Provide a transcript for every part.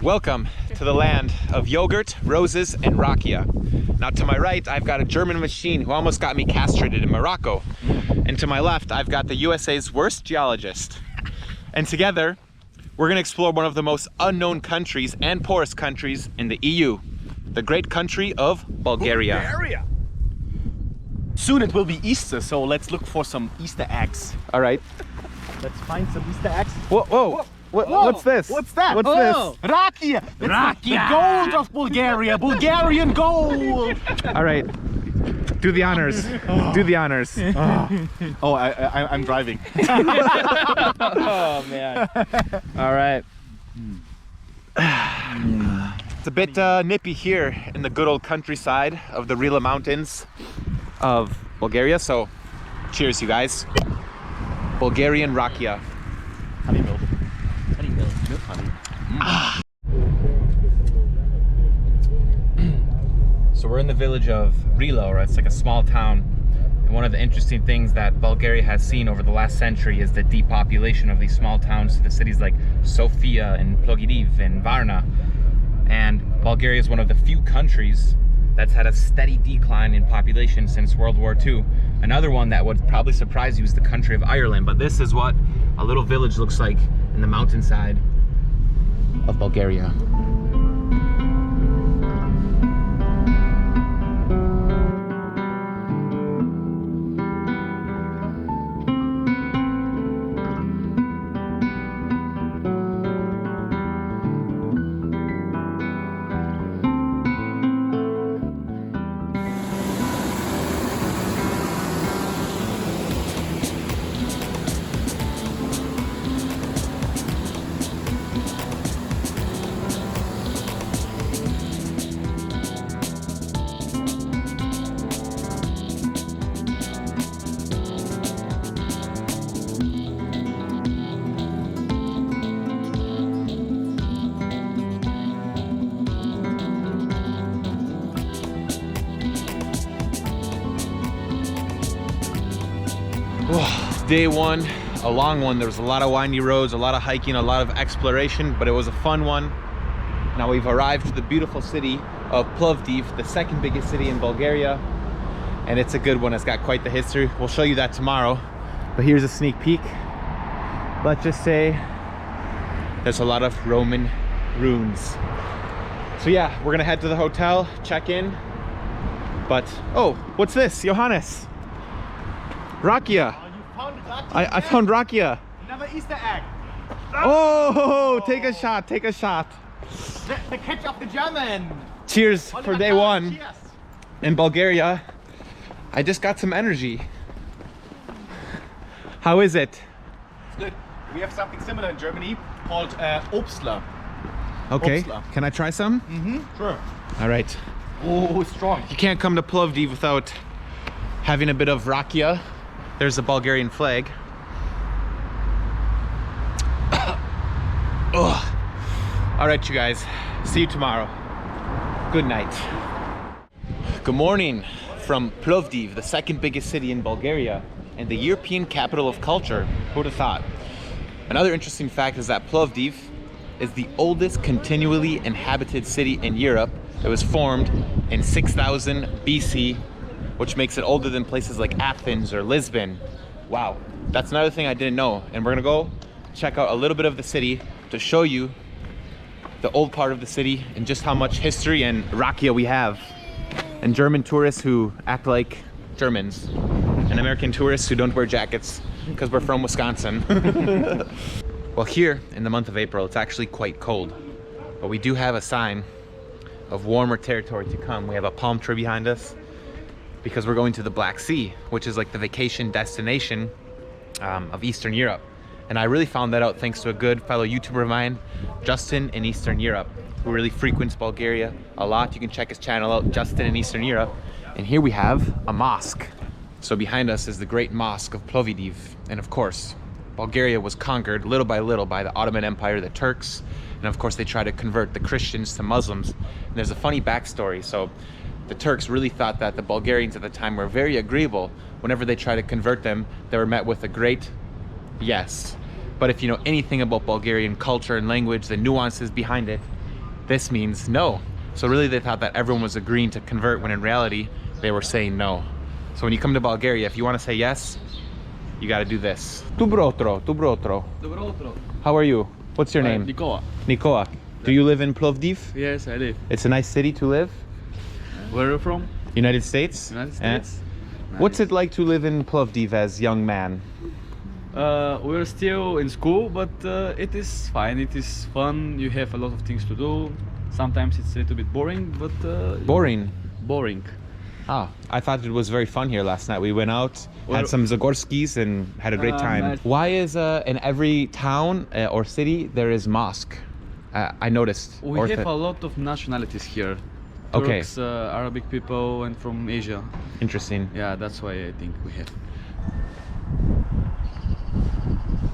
Welcome to the land of yogurt, roses, and rakia. Now to my right, I've got a German machine who almost got me castrated in Morocco. And to my left, I've got the USA's worst geologist. And together, we're gonna explore one of the most unknown countries and poorest countries in the EU, the great country of Bulgaria. Bulgaria. Soon it will be Easter, so let's look for some Easter eggs. All right. Let's find some Easter eggs. Whoa, whoa. What's this? What's that? What's this? Rakia! The gold of Bulgaria! Bulgarian gold! All right. Do the honors. Do the honors. Oh, I'm driving. Oh, man. All right. It's a bit nippy here in the good old countryside of the Rila Mountains of Bulgaria. So, cheers, you guys. Bulgarian rakia. Honey milk. Honey milk. Milk honey. So we're in the village of Rila, or it's like a small town. And one of the interesting things that Bulgaria has seen over the last century is the depopulation of these small towns to the cities like Sofia and Plovdiv and Varna. And Bulgaria is one of the few countries that's had a steady decline in population since World War II. Another one that would probably surprise you is the country of Ireland, but this is what a little village looks like in the mountainside of Bulgaria. Day one, a long one. There was a lot of windy roads, a lot of hiking, a lot of exploration, but it was a fun one. Now we've arrived to the beautiful city of Plovdiv, the second biggest city in Bulgaria, and it's a good one. It's got quite the history. We'll show you that tomorrow, but here's a sneak peek. Let's just say there's a lot of Roman ruins. So yeah, we're gonna head to the hotel, check in, but oh, what's this? Johannes, rakia. I found rakia. Another Easter egg. Oh, take a shot, take a shot. The catch of the German. Cheers for day one. Cheers. In Bulgaria. I just got some energy. How is it? It's good. We have something similar in Germany called Obstler. Okay, Obstler. can I try some? Sure. All right. Oh, strong. You can't come to Plovdiv without having a bit of rakia. There's the Bulgarian flag. All right, you guys. See you tomorrow. Good night. Good morning from Plovdiv, the second biggest city in Bulgaria and the European capital of culture. Who would have thought? Another interesting fact is that Plovdiv is the oldest continually inhabited city in Europe. It was formed in 6000 BC, which makes it older than places like Athens or Lisbon. Wow, that's another thing I didn't know. And we're gonna go check out a little bit of the city to show you the old part of the city and just how much history and rakia we have. And German tourists who act like Germans. And American tourists who don't wear jackets because we're from Wisconsin. Well, here in the month of April, it's actually quite cold, but we do have a sign of warmer territory to come. We have a palm tree behind us, because we're going to the Black Sea, which is like the vacation destination of Eastern Europe. And I really found that out thanks to a good fellow YouTuber of mine, Justin in Eastern Europe, who really frequents Bulgaria a lot. You can check his channel out, Justin in Eastern Europe. And here we have a mosque. So behind us is the great mosque of Plovdiv. And of course, Bulgaria was conquered little by little by the Ottoman Empire, the Turks. And of course, they tried to convert the Christians to Muslims. And there's a funny backstory. So the Turks really thought that the Bulgarians at the time were very agreeable. Whenever they tried to convert them, they were met with a great yes. But if you know anything about Bulgarian culture and language, the nuances behind it, this means no. So really they thought that everyone was agreeing to convert when in reality they were saying no. So when you come to Bulgaria, if you want to say yes, you got to do this. Dobro utro, dobro utro. Dobro utro. How are you? What's your name? Nikola. Nikola. Do you live in Plovdiv? Yes, I live. It's a nice city to live. Where are you from? United States. United States. What's it like to live in Plovdiv as young man? We're still in school, but it is fine. It is fun. You have a lot of things to do. Sometimes it's a little bit boring, but Boring. boring. Ah, I thought it was very fun here last night. We went out, had some Zagorskis, and had a great time. nice. Why is in every town or city there is mosque? I noticed. We have a lot of nationalities here. Okay. Turks, Arabic people, and from Asia. Interesting. Yeah, that's why I think we have.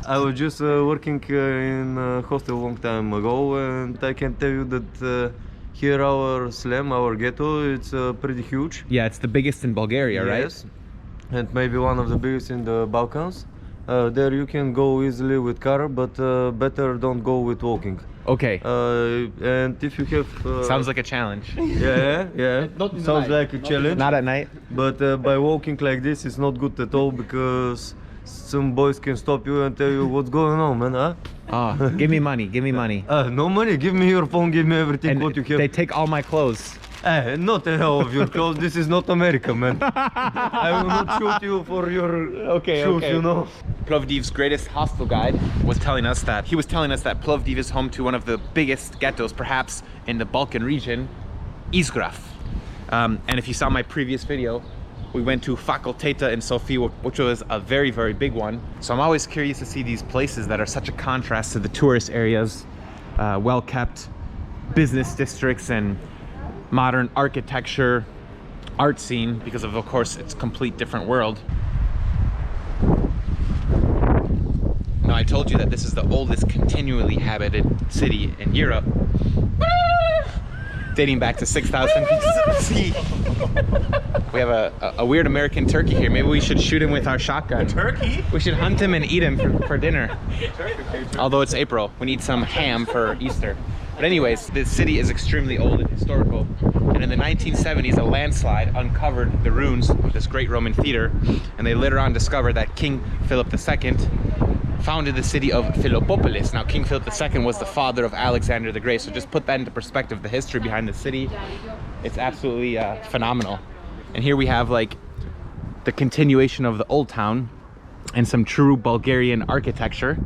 I was just working in a hostel a long time ago, and I can tell you that here our slum, our ghetto, it's pretty huge. Yeah, it's the biggest in Bulgaria, right? Yes, and maybe one of the biggest in the Balkans. There you can go easily with car, but better don't go with walking. Okay. And if you have Sounds like a challenge. yeah, Not in the sounds night, like a not challenge. Not at night. But by walking like this, it's not good at all, because some boys can stop you and tell you what's going on, man. Huh? Oh, give me money. Give me money. No money. Give me your phone. Give me everything And what you have. they take all my clothes. Not all of your clothes. This is not America, man. I will not shoot you for your shoes, you know. Plovdiv's greatest hostel guide was telling us that Plovdiv is home to one of the biggest ghettos, perhaps in the Balkan region, Izgraf. And if you saw my previous video, we went to Faculteta in Sofia, which was a very, very big one. So I'm always curious to see these places that are such a contrast to the tourist areas, well-kept business districts and modern architecture, art scene, because of course, it's a complete different world. Now, I told you that this is the oldest continually inhabited city in Europe, dating back to 6,000 BC. We have a weird American turkey here. Maybe we should shoot him with our shotgun. Turkey? We should hunt him and eat him for dinner. Although it's April, we need some ham for Easter. But anyways, this city is extremely old and historical. And in the 1970s, a landslide uncovered the ruins of this great Roman theater. And they later on discovered that King Philip II founded the city of Philippopolis. Now, King Philip II was the father of Alexander the Great. So just put that into perspective, the history behind the city. It's absolutely phenomenal. And here we have like the continuation of the old town and some true Bulgarian architecture.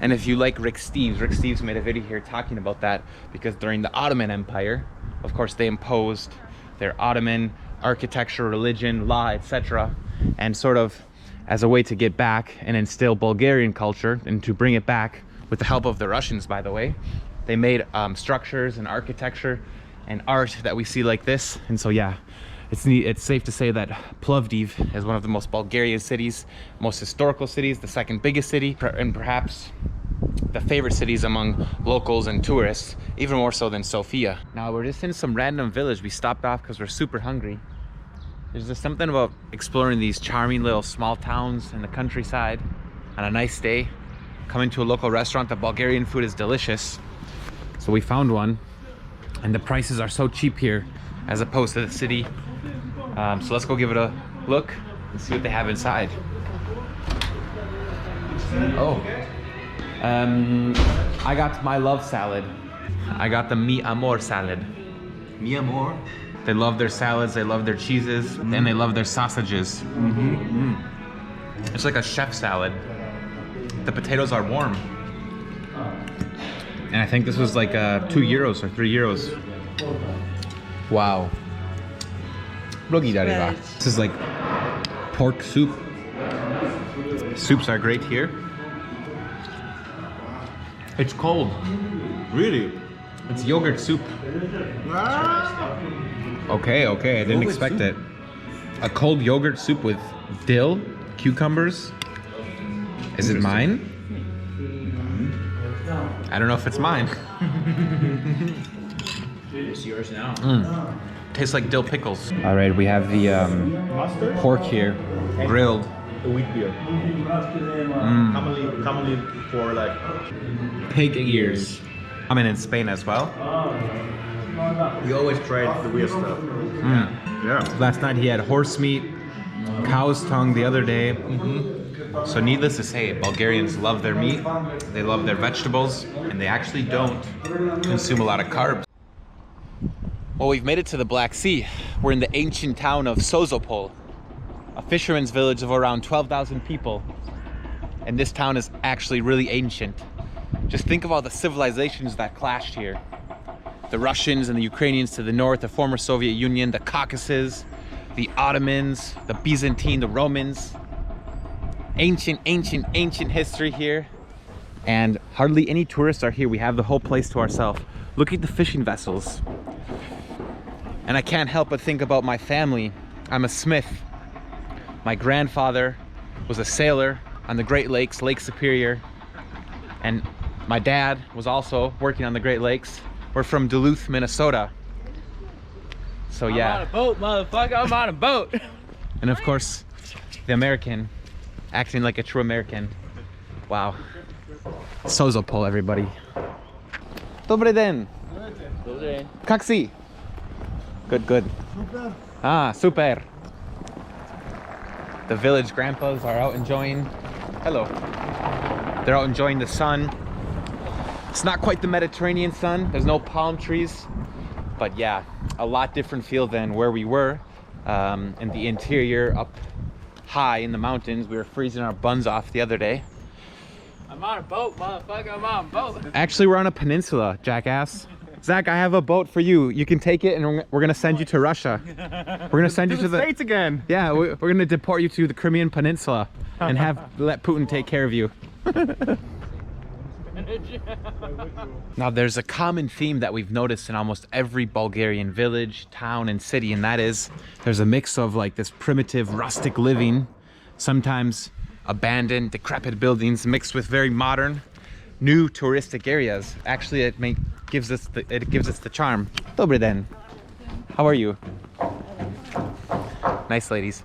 And if you like Rick Steves made a video here talking about that, because during the Ottoman Empire, of course, they imposed their Ottoman architecture, religion, law, etc. And sort of as a way to get back and instill Bulgarian culture and to bring it back with the help of the Russians, by the way, they made structures and architecture and art that we see like this. And so, yeah, it's safe to say that Plovdiv is one of the most Bulgarian cities, most historical cities, the second biggest city, and perhaps the favorite cities among locals and tourists, even more so than Sofia. Now, we're just in some random village. We stopped off because we're super hungry. There's just something about exploring these charming little small towns in the countryside on a nice day, coming to a local restaurant. The Bulgarian food is delicious. So we found one, and the prices are so cheap here as opposed to the city. So let's go give it a look and see what they have inside. Oh, I got my love salad. I got the Mi Amor salad. Mi amor. They love their salads, they love their cheeses, and they love their sausages. It's like a chef salad. The potatoes are warm. And I think this was like 2 euros or 3 euros. Wow. This is like pork soup. Soups are great here. It's cold. Really? It's yogurt soup. Okay, I didn't expect it. A cold yogurt soup with dill, cucumbers. Is it mine? I don't know if it's mine. It's yours now. Tastes like dill pickles. All right, we have the pork here, grilled. The wheat beer. Commonly for like Pig ears. I'm in Spain as well. We always tried the weird stuff. Yeah. Last night he had horse meat, cow's tongue the other day. So needless to say, Bulgarians love their meat, they love their vegetables, and they actually don't consume a lot of carbs. Well, we've made it to the Black Sea. We're in the ancient town of Sozopol, a fisherman's village of around 12,000 people. And this town is actually really ancient. Just think of all the civilizations that clashed here. The Russians and the Ukrainians to the north, the former Soviet Union, the Caucasus, the Ottomans, the Byzantine, the Romans. Ancient history here. And hardly any tourists are here. We have the whole place to ourselves. Look at the fishing vessels. And I can't help but think about my family. I'm a smith. My grandfather was a sailor on the Great Lakes, Lake Superior. And my dad was also working on the Great Lakes. We're from Duluth, Minnesota. So yeah. I'm on a boat, motherfucker, I'm on a boat. And of course, the American, acting like a true American. Wow. Sozopol, everybody. Dobry den. Как si? Good. Super. Ah, super. The village grandpas are out enjoying. Hello. They're out enjoying the sun. It's not quite the Mediterranean sun. There's no palm trees. But yeah, a lot different feel than where we were in the interior, up high in the mountains. We were freezing our buns off the other day. I'm on a boat, motherfucker, I'm on a boat. Actually, we're on a peninsula, jackass. Zach, I have a boat for you. You can take it, and we're gonna send you to Russia. We're gonna send you to the States again. Yeah, we're gonna deport you to the Crimean Peninsula and let Putin take care of you. Now, there's a common theme that we've noticed in almost every Bulgarian village, town, and city, and that is there's a mix of like this primitive, rustic living, sometimes abandoned, decrepit buildings mixed with very modern, new touristic areas. Actually, it gives us the charm. Dobry den. How are you? Nice ladies.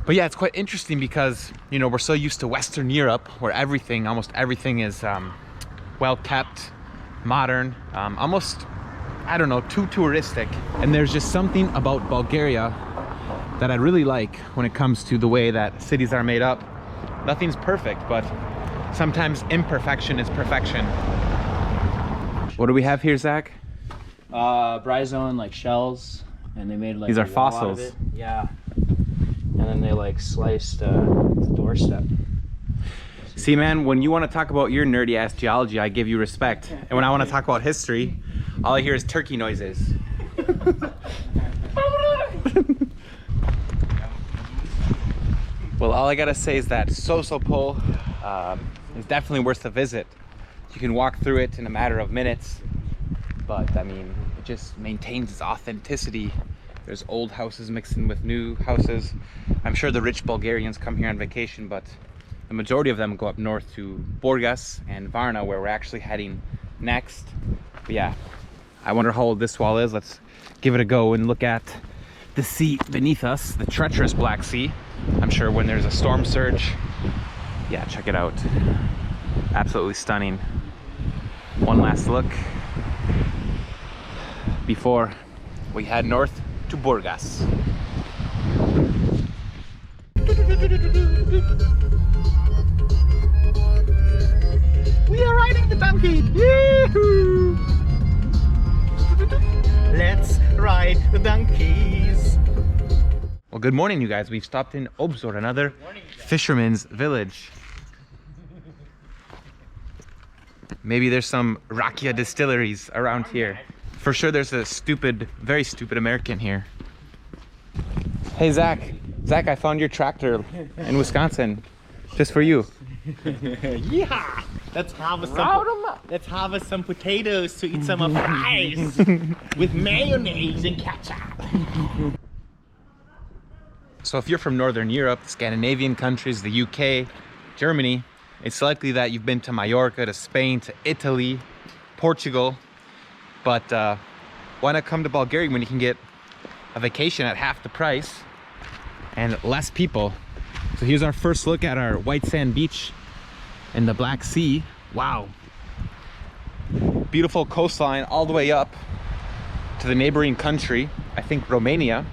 But yeah, it's quite interesting because, you know, we're so used to Western Europe where almost everything is well kept, modern, almost, I don't know, too touristic. And there's just something about Bulgaria that I really like when it comes to the way that cities are made up. Nothing's perfect, but sometimes imperfection is perfection. What do we have here, Zach? Bryozoan, like shells, and they made like These are a wall out of fossils. it. Yeah. And then they like sliced the doorstep. See, man, when you want to talk about your nerdy ass geology, I give you respect. And when I want to talk about history, all I hear is turkey noises. Well, all I gotta say is that Sozopol is definitely worth a visit. You can walk through it in a matter of minutes, but I mean, it just maintains its authenticity. There's old houses mixed in with new houses. I'm sure the rich Bulgarians come here on vacation, but the majority of them go up north to Burgas and Varna, where we're actually heading next. But yeah, I wonder how old this wall is. Let's give it a go and look at the sea beneath us, the treacherous Black Sea. I'm sure when there's a storm surge, yeah, check it out. Absolutely stunning. One last look before we head north to Burgas. We are riding the donkey. Yee-hoo! Let's ride the donkeys. Well, good morning, you guys. We've stopped in Obzor, another fisherman's village. Maybe there's some rakia distilleries around here. For sure there's a very stupid American here. Hey, Zach. Zach, I found your tractor in Wisconsin. Just for you. Yeah. Let's harvest some potatoes to eat some of fries with mayonnaise and ketchup. So if you're from Northern Europe, Scandinavian countries, the UK, Germany, it's likely that you've been to Mallorca, to Spain, to Italy, Portugal. But why not come to Bulgaria when you can get a vacation at half the price and less people? So here's our first look at our white sand beach in the Black Sea. Wow. beautiful coastline all the way up to the neighboring country, I think Romania.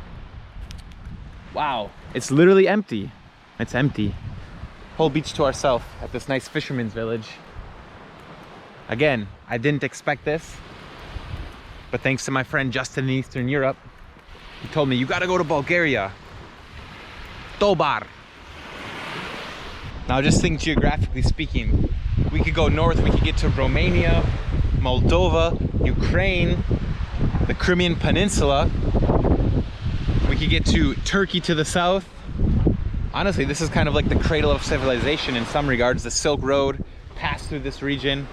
Wow, it's literally empty. It's empty. Whole beach to ourselves at this nice fisherman's village. Again, I didn't expect this, but thanks to my friend Justin in Eastern Europe, he told me, you gotta go to Bulgaria. Tobar. Now just think geographically speaking, we could go north, we could get to Romania, Moldova, Ukraine, the Crimean Peninsula. We could get to Turkey to the south. Honestly, this is kind of like the cradle of civilization in some regards. The Silk Road passed through this region.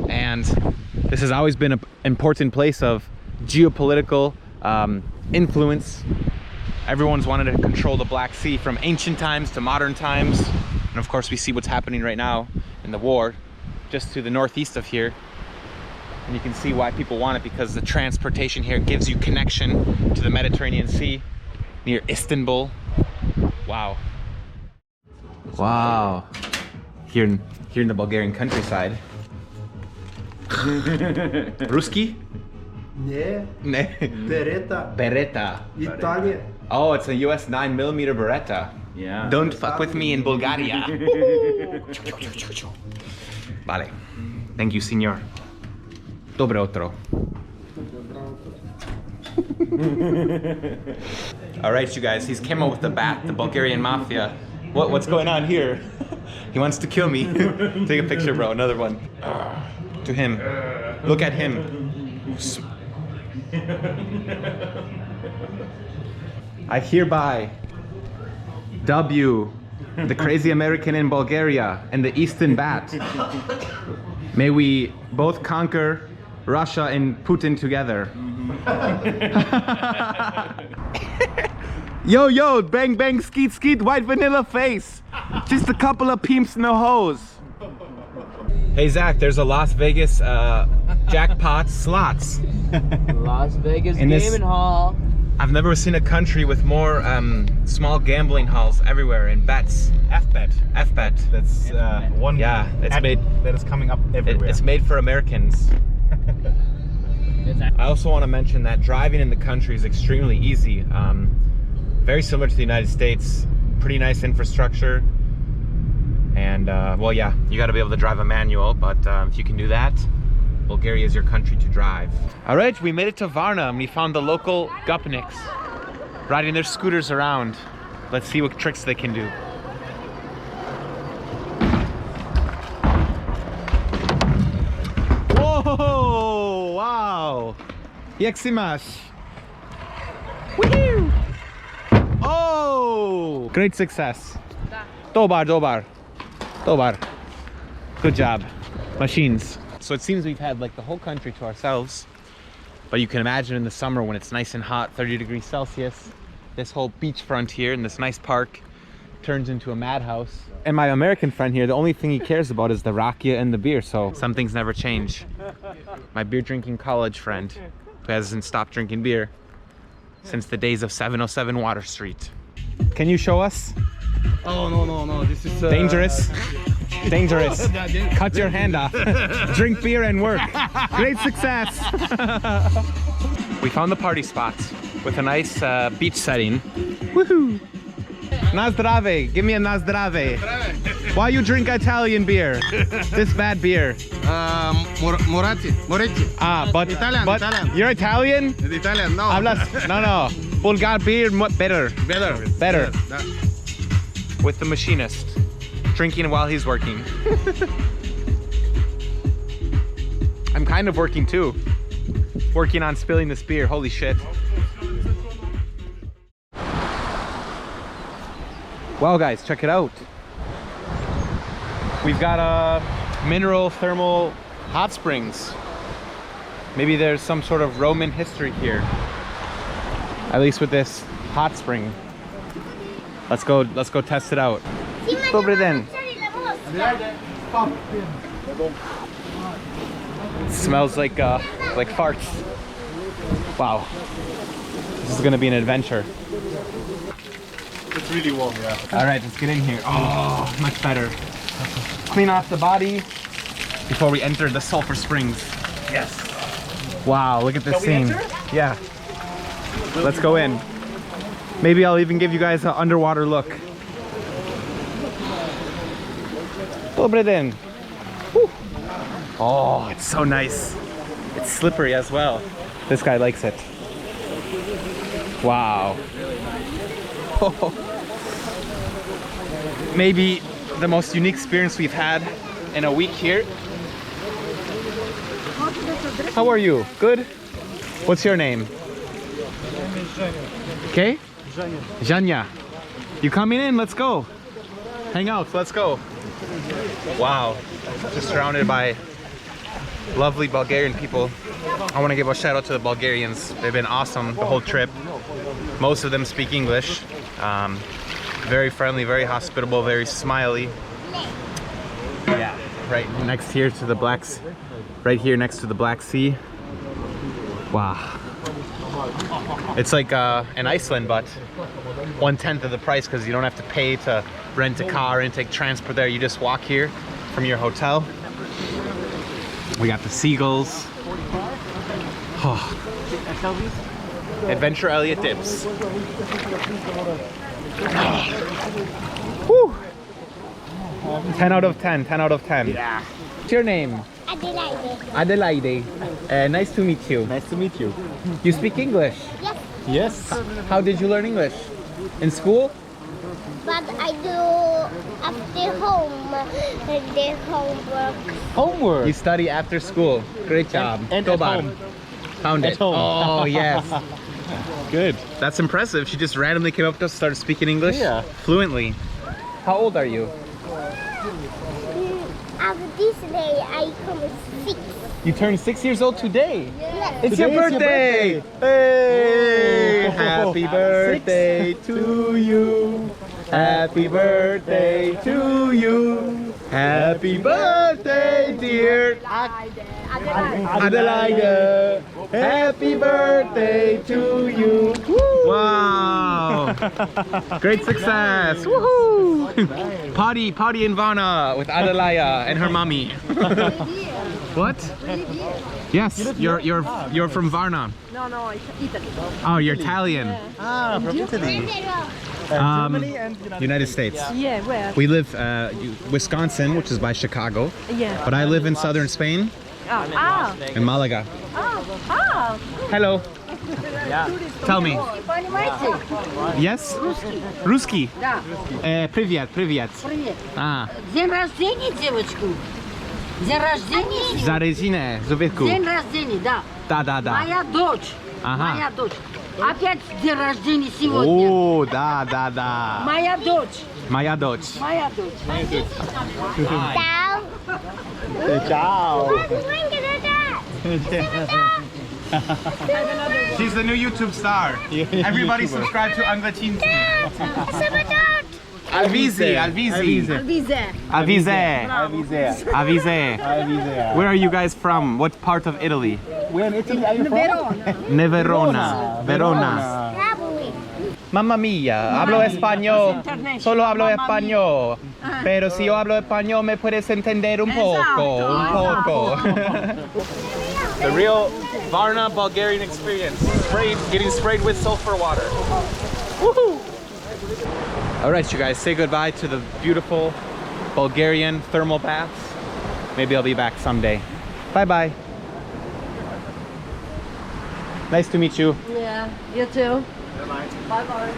And this has always been an important place of geopolitical influence. Everyone's wanted to control the Black Sea from ancient times to modern times. And of course, we see what's happening right now in the war just to the northeast of here. And you can see why people want it, because the transportation here gives you connection to the Mediterranean Sea near Istanbul. Wow. Wow. Here in the Bulgarian countryside. Ruski? Ne, Ne. Beretta, Beretta. Italia. Oh, it's a US 9mm Beretta. Yeah. Don't fuck with me in Bulgaria. Vale. Thank you, senor. Dobre utro. All right, you guys, he's came up with the bat, the Bulgarian mafia. What's going on here? He wants to kill me. Take a picture, bro, another one. To him. Look at him. I hereby W, the crazy American in Bulgaria and the Eastern Bat. May we both conquer Russia and Putin together. Yo, yo, bang, bang, skeet, skeet, white vanilla face. Just a couple of pimps in the hose. Hey, Zach, there's a Las Vegas jackpot slots. Las Vegas In this- Gaming Hall. I've never seen a country with more small gambling halls everywhere and bets. FBet. FBet. That's one. Yeah, it's ad made. that is coming up everywhere. It's made for Americans. I also want to mention that driving in the country is extremely easy. Very similar to the United States. Pretty nice infrastructure. And well, yeah, you got to be able to drive a manual, but if you can do that, Bulgaria is your country to drive. All right, we made it to Varna and we found the local gupniks riding their scooters around. Let's see what tricks they can do. Whoa, wow. Jak si máš? Woohoo! Oh, great success. Dobar, dobar. Dobar. Good job. Machines. So it seems we've had like the whole country to ourselves, but you can imagine in the summer when it's nice and hot, 30 degrees Celsius, this whole beachfront here in this nice park turns into a madhouse. And my American friend here, the only thing he cares about is the rakia and the beer, so some things never change. My beer drinking college friend who hasn't stopped drinking beer since the days of 707 Water Street. Can you show us? Oh, no, this is... Dangerous. Dangerous. Cut your hand off. Drink beer and work. Great success. We found the party spot with a nice beach setting. Woohoo! Na zdrave. Give me a na zdrave. Why you drink Italian beer? This bad beer. Moretti. Ah, but Italian. You're Italian? Italian, no. Hablas? No. Bulgar beer better. Better. With the machinist, drinking while he's working. I'm kind of working too. Working on spilling this beer, holy shit. Wow guys, check it out. We've got a mineral thermal hot springs. Maybe there's some sort of Roman history here. At least with this hot spring. Let's go test it out. Dobry den. Smells like farts. Wow. This is gonna be an adventure. It's really warm, yeah. All right, let's get in here. Oh, much better. Clean off the body before we enter the sulfur springs. Yes. Wow, look at this scene. Yeah. Let's go in. Maybe I'll even give you guys an underwater look. Pull it in. Woo. Oh, it's so nice. It's slippery as well. This guy likes it. Wow. Maybe the most unique experience we've had in a week here. How are you? Good? What's your name? Okay? Zhanya. You coming in? Let's go. Hang out, let's go. Wow. Just surrounded by lovely Bulgarian people. I want to give a shout out to the Bulgarians. They've been awesome the whole trip. Most of them speak English. Very friendly, very hospitable, very smiley. Yeah, right next here to the right here next to the Black Sea. Wow. It's like in Iceland, but 1/10 of the price because you don't have to pay to rent a car and take transport there. You just walk here from your hotel. We got the seagulls. Oh. Adventure Elliot dips. Whew. 10 out of 10, 10 out of 10. Yeah. What's your name? Adelaide. Adelaide. Nice to meet you. Nice to meet you. You speak English? Yes, Yes. How did you learn English? In school? but I do after home the homework. Homework. You study after school. Great job. and Go at on. home. Found At it. home. Oh, yes. Good. That's impressive. She just randomly came up to us and started speaking English Yeah. fluently. How old are you? After this day, I come 6. You turned 6 years old today. Yes. It's Today your is your birthday! Hey! Happy birthday to you! Happy birthday to you! Happy birthday, dear Adelaide! Happy birthday to you! Wow! Great success! Woohoo! Party in Varna with Adelaide and her mommy. What? Yes, you're from Varna. No, it's Italy. Oh, you're Italian. Ah, from Italy. Germany and United States. Yeah, where? We live Wisconsin, which is by Chicago, Yeah. but I live in southern Spain, in Malaga. Hello. Tell me. Yes? Ruski. Привет, привет. Ah. День рождения, девочку. День рождения. За резине, зубитку. День рождения, да. Да. Моя дочь. Ага. Моя дочь. Опять день рождения сегодня. О, да. Моя дочь. Моя дочь. Моя дочь. Ciao. Ciao. She's the new YouTube star. Everybody subscribe to Anglatin. Alvise. Where are you guys from? What part of Italy? Where in Italy are you from? Verona. Mamma mia, hablo español. Solo hablo español. Pero si yo hablo español, me puedes entender un poco. The real Varna Bulgarian experience. Getting sprayed with sulfur water. Woohoo! All right, you guys, say goodbye to the beautiful Bulgarian thermal baths. Maybe I'll be back someday. Bye-bye. Nice to meet you. Yeah, you too. Bye-bye.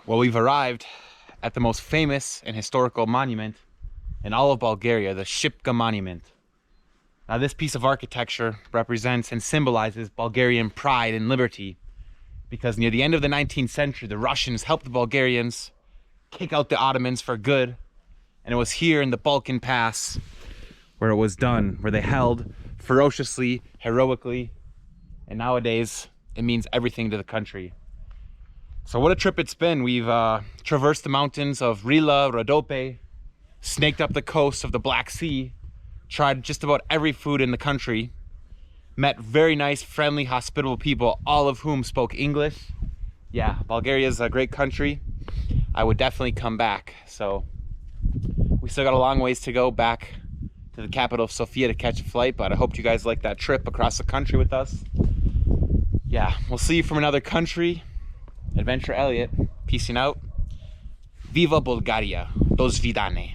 Well, we've arrived at the most famous and historical monument in all of Bulgaria, the Shipka Monument. Now, this piece of architecture represents and symbolizes Bulgarian pride and liberty, because near the end of the 19th century, the Russians helped the Bulgarians kick out the Ottomans for good, and it was here in the Balkan Pass where it was done, where they held ferociously, heroically, and nowadays it means everything to the country. So what a trip it's been. We've traversed the mountains of Rila, Rodope, snaked up the coast of the Black Sea, tried just about every food in the country, met very nice, friendly, hospitable people, all of whom spoke English. Yeah, Bulgaria is a great country. I would definitely come back. So we still got a long ways to go back to the capital of Sofia to catch a flight, but I hope you guys like that trip across the country with us. Yeah, we'll see you from another country. Adventure Elliot, peacing out. Viva Bulgaria, do svidane.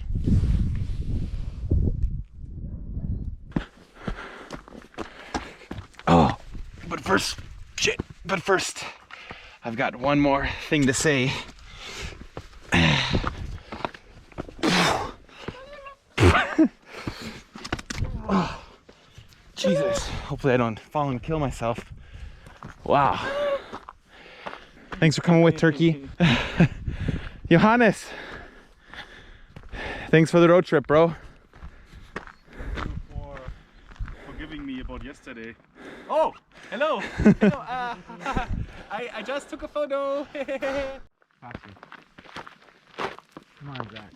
Oh, but first, I've got one more thing to say. Oh, Jesus, hopefully I don't fall and kill myself. Wow. Thanks for coming with, Turkey. Johannes, thanks for the road trip, bro. For forgiving me about yesterday. Oh, hello. Hello. I just took a photo. Come on, Zach.